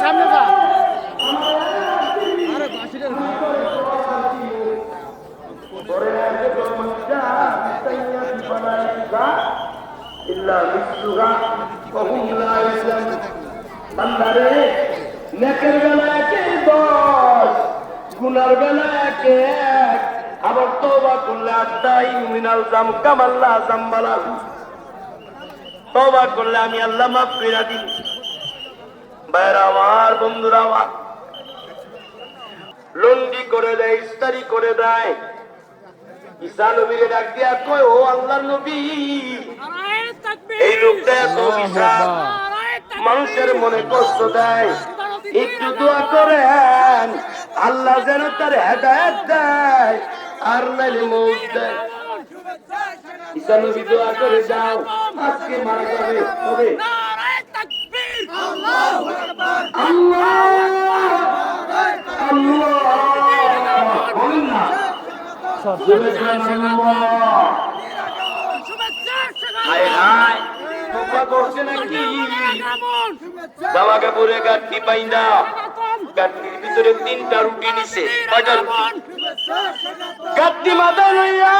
সামনে যা নেকের বেলা একে দশ, গুনার বেলা একে এক, আবার তওবা করলে আত্মাই মিনাল জাম কামাল্লা জাম্বালা, তওবা করলে আমি আল্লাহ মাফ করে দিই। ভাইরা আমার, বন্ধুরা আমার, লন্ডি করে দেয়, ইস্তারি করে দেয়। ঈসা নবীরে ডাক দিয়া কয়, ও আল্লাহর নবী, এই লোকটা এত বিশাল, মানুষের মনে কষ্ট দেয়, একটু দোয়া করেন আল্লাহ যেন তার হেদায়েত দেয় আর নাইলে মউত দেয়। ঈসা নবী দোয়া করে যাও, আজকে মারা যাবে। তবে আল্লাহু আকবার, আল্লাহ আল্লাহ বলেন না, হায় হায়, তোমরা করছে নাকি? জামা কাপড়ে গাঁটটি পাইনা, গাঁটটির ভিতরে 3টা রুটি নিছে। কয়টা রুটি? গাঁটটি মাথায় লইয়া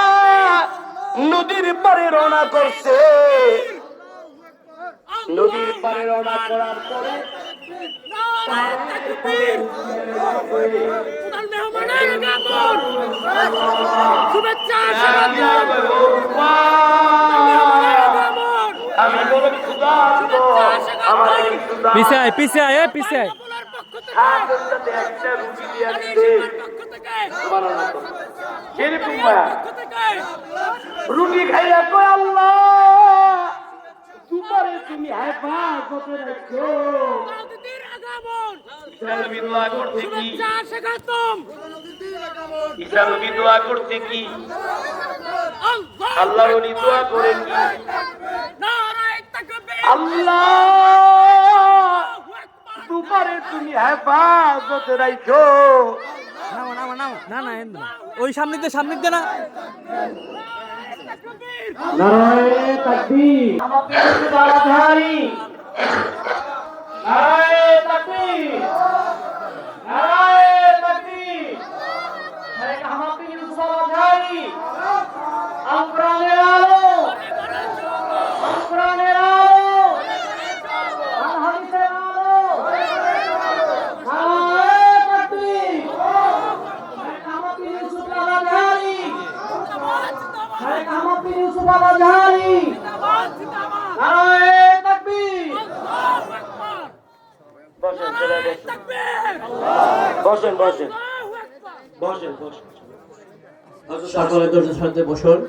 নদীর পারে রওনা করছে। নদীর পারে রওনা করার পরে পিছায় পিছায় পিছায় রুটি খাইয়া কয়, আল্লাহ তোমারে তুমি হেফাজতে রাখো। দোয়া করছে কি? ঈসা নবী দোয়া করছে কি? আল্লাহর ওলি দোয়া করেন কি? আল্লাহ তোমারে তুমি হেফাজতে রাখো। না না ওই সামনে দিয়ে না। নারায়ে তাকবীর, আমাদের সুবহানাল্লাহি, নারায়ে তাকবীর, নারায়ে তাকবীর। শেখ আহমদ বিন সুবহানাল্লাহি, আমরানের আলো, আমরানের আলো, হাদিসের আলো, নারায়ে তাকবীর। শেখ আহমদ বিন সুবহানাল্লাহি, শেখ আহমদ বিন সুবহানাল্লাহি, নারায়ে তাকবীর। বসেন বসেন বসেন বসেন, সকলে ধৈর্যের সাথে বসুন।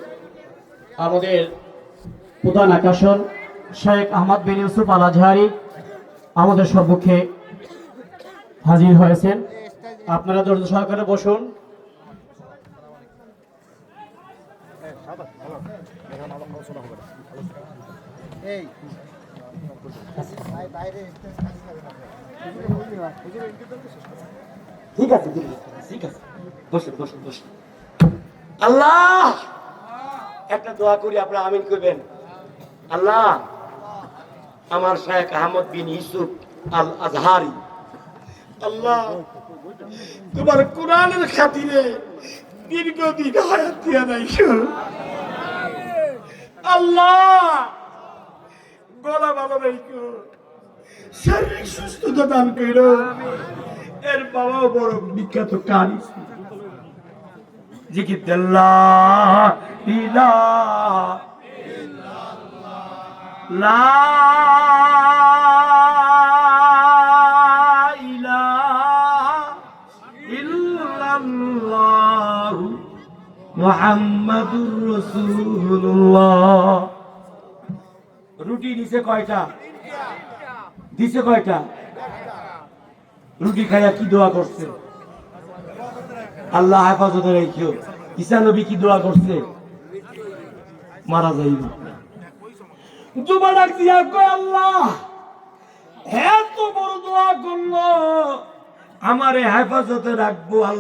আমাদের প্রধান আকর্ষণ শেখ আহমদ বিন ইউসুফ আল আজহারি আমাদের সম্মুখে হাজির হয়েছেন। আপনারা ধৈর্য সহকারে বসুন। ঠিক আছে ঠিক আছে, বসুন বসুন বসুন। আল্লাহ, একটা দোয়া করি, আপনারা আমিন করবেন। আল্লাহ, আমার শেখ আহমদ বিন ইউসুফ আল আজহারি, আল্লাহ তোমার কোরআনের খাতিরে দীর্ঘদিন হায়াত দিয়া রাখো। আল্লাহ গলা ভালো রাখো, শারীরিক সুস্থতা দান করো। এর বাবাও বড় বিখ্যাত কারি, জিকির আল্লাহ ইলাহা লা ইলাহা ইল্লাল্লাহ মুহাম্মাদুর রাসূলুল্লাহ। রুটি দিছে কয়টা? দিছে কয়টা? রুটি খাইয়া কি দোয়া করছে? আল্লাহ হেফাজতে রাখিও। ঈসা নবী কি দোয়া করছে? মারা যাইব। জুমা ডাক দিয়া কয়, আল্লাহ এত বড় দোয়া করলো, আমারে হেফাজতে রাখবো আল্লাহ।